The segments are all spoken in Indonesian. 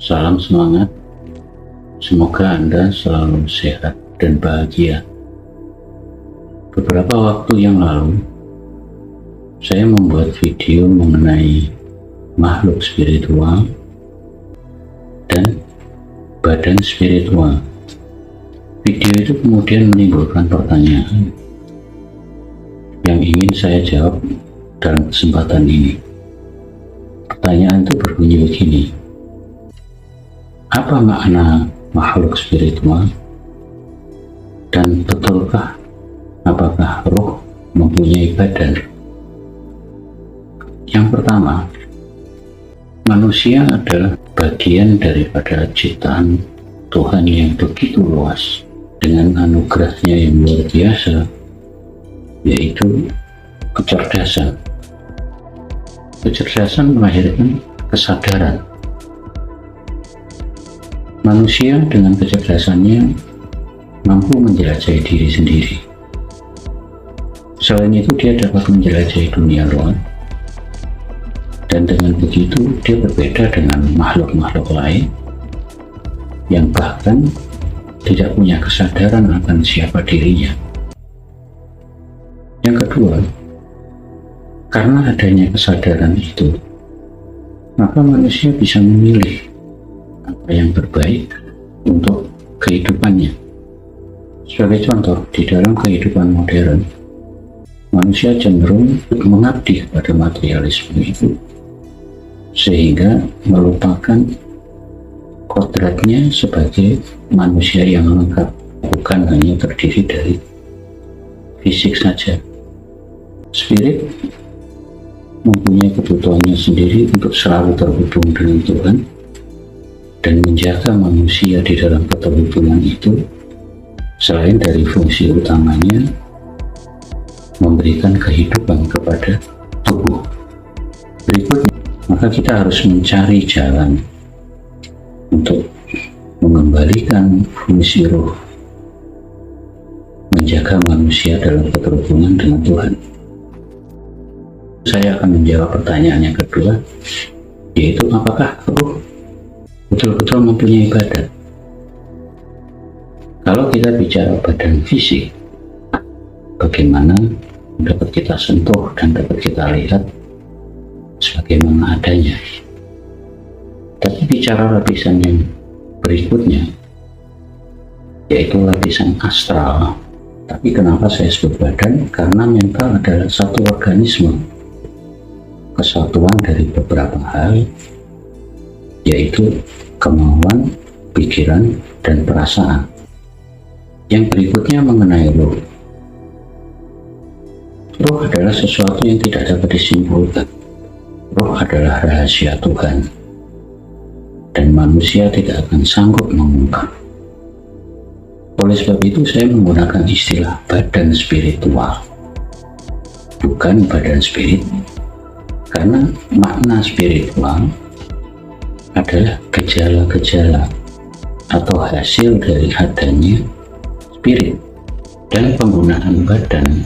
Salam semangat, semoga Anda selalu sehat dan bahagia. Beberapa waktu yang lalu, saya membuat video mengenai makhluk spiritual dan badan spiritual. Video itu kemudian menimbulkan pertanyaan yang ingin saya jawab dalam kesempatan ini. Pertanyaan itu berbunyi begini: apa makna makhluk spiritual? Dan betulkah apakah roh mempunyai badan? Yang pertama, manusia adalah bagian daripada ciptaan Tuhan yang begitu luas dengan anugerahnya yang luar biasa, yaitu kecerdasan. Kecerdasan melahirkan kesadaran. Manusia dengan kecerdasannya mampu menjelajahi diri sendiri. Selain itu, dia dapat menjelajahi dunia luar, dan dengan begitu dia berbeda dengan makhluk-makhluk lain yang bahkan tidak punya kesadaran akan siapa dirinya. Yang kedua, karena adanya kesadaran itu, maka manusia bisa memilih apa yang terbaik untuk kehidupannya. Sebagai contoh, di dalam kehidupan modern, manusia cenderung mengabdi pada materialisme itu, sehingga melupakan kodratnya sebagai manusia yang lengkap, bukan hanya terdiri dari fisik saja. Spirit mempunyai kebutuhannya sendiri untuk selalu terhubung dengan Tuhan dan menjaga manusia di dalam keterhubungan itu. Selain dari fungsi utamanya memberikan kehidupan kepada tubuh. Berikutnya, maka kita harus mencari jalan untuk mengembalikan fungsi roh, menjaga manusia dalam keterhubungan dengan Tuhan. Saya akan menjawab pertanyaan yang kedua, yaitu apakah roh betul-betul mempunyai badan? Kalau kita bicara badan fisik, bagaimana dapat kita sentuh dan dapat kita lihat sebagaimana adanya. Tapi bicara lapisan yang berikutnya, yaitu lapisan astral. Tapi kenapa saya sebut badan? Karena mental adalah satu organisme, kesatuan dari beberapa hal, yaitu kemauan, pikiran, dan perasaan. Yang berikutnya mengenai roh. Roh adalah sesuatu yang tidak dapat disimpulkan. Roh adalah rahasia Tuhan, dan manusia tidak akan sanggup mengungkap. Oleh sebab itu, saya menggunakan istilah badan spiritual, bukan badan spirit, karena makna spiritual adalah gejala-gejala atau hasil dari adanya spirit dan penggunaan badan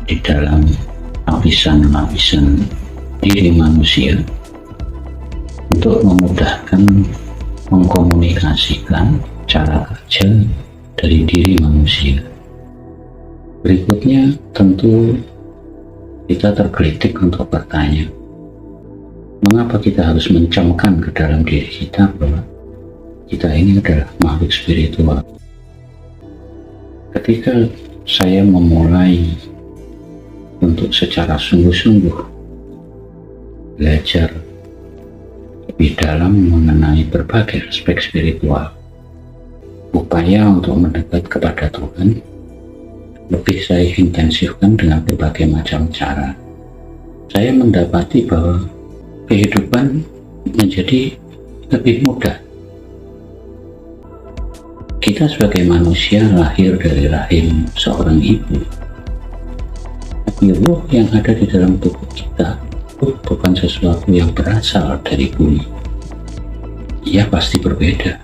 di dalam lapisan-lapisan diri manusia untuk memudahkan mengkomunikasikan cara kerja dari diri manusia. Berikutnya, tentu kita tergelitik untuk bertanya, mengapa kita harus mencamkan ke dalam diri kita bahwa kita ini adalah makhluk spiritual? Ketika saya memulai untuk secara sungguh-sungguh belajar lebih dalam mengenai berbagai aspek spiritual, upaya untuk mendekat kepada Tuhan lebih saya intensifkan dengan berbagai macam cara. Saya mendapati bahwa kehidupan menjadi lebih mudah. Kita sebagai manusia lahir dari rahim seorang ibu, tapi roh yang ada di dalam tubuh kita bukan sesuatu yang berasal dari bumi. Ia pasti berbeda.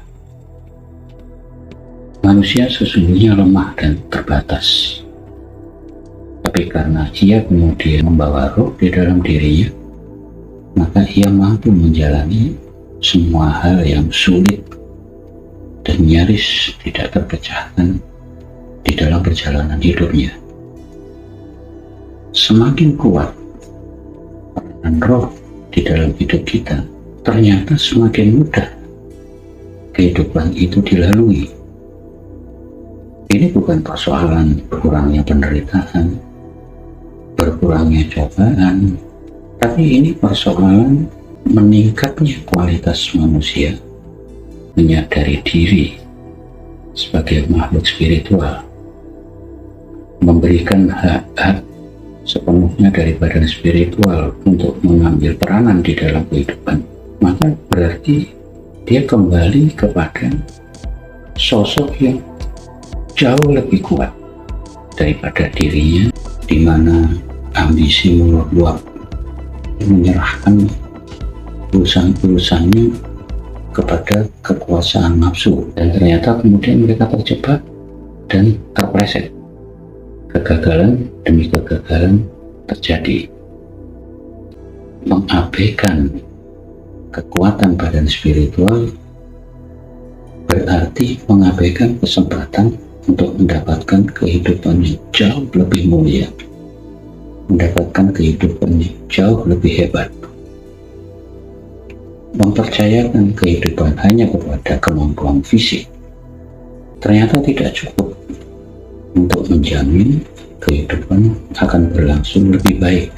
Manusia sesungguhnya lemah dan terbatas, tapi karena ia kemudian membawa roh di dalam dirinya, maka ia mampu menjalani semua hal yang sulit dan nyaris tidak terpecahkan di dalam perjalanan hidupnya. Semakin kuat peranan roh di dalam hidup kita, ternyata semakin mudah kehidupan itu dilalui. Ini bukan persoalan berkurangnya penderitaan, berkurangnya cobaan, tapi ini persoalan meningkatnya kualitas manusia menyadari diri sebagai makhluk spiritual, memberikan hak-hak sepenuhnya dari badan spiritual untuk mengambil peranan di dalam kehidupan. Maka berarti dia kembali kepada sosok yang jauh lebih kuat daripada dirinya, di mana ambisi meluap, menyerahkan urusan-urusannya kepada kekuasaan nafsu, dan ternyata kemudian mereka terjebak dan terpleset. Kegagalan demi kegagalan terjadi. Mengabaikan kekuatan badan spiritual berarti mengabaikan kesempatan untuk mendapatkan kehidupan yang jauh lebih mulia, mendapatkan kehidupan yang jauh lebih hebat. Mempercayakan kehidupan hanya kepada kemampuan fisik ternyata tidak cukup untuk menjamin kehidupan akan berlangsung lebih baik.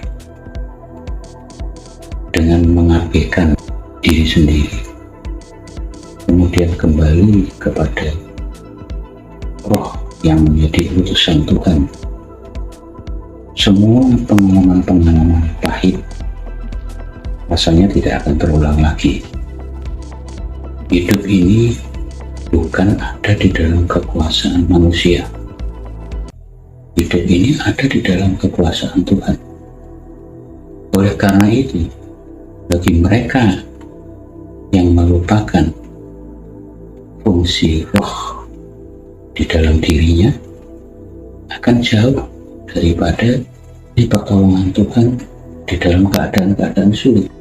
Dengan mengabaikan diri sendiri, kemudian kembali kepada roh yang menjadi utusan Tuhan, semua pengalaman-pengalaman pahit rasanya tidak akan terulang lagi. Hidup ini bukan ada di dalam kekuasaan manusia. Hidup ini ada di dalam kekuasaan Tuhan. Oleh karena itu, bagi mereka yang melupakan fungsi roh di dalam dirinya, akan jauh daripada pertolongan Tuhan di dalam keadaan-keadaan sulit.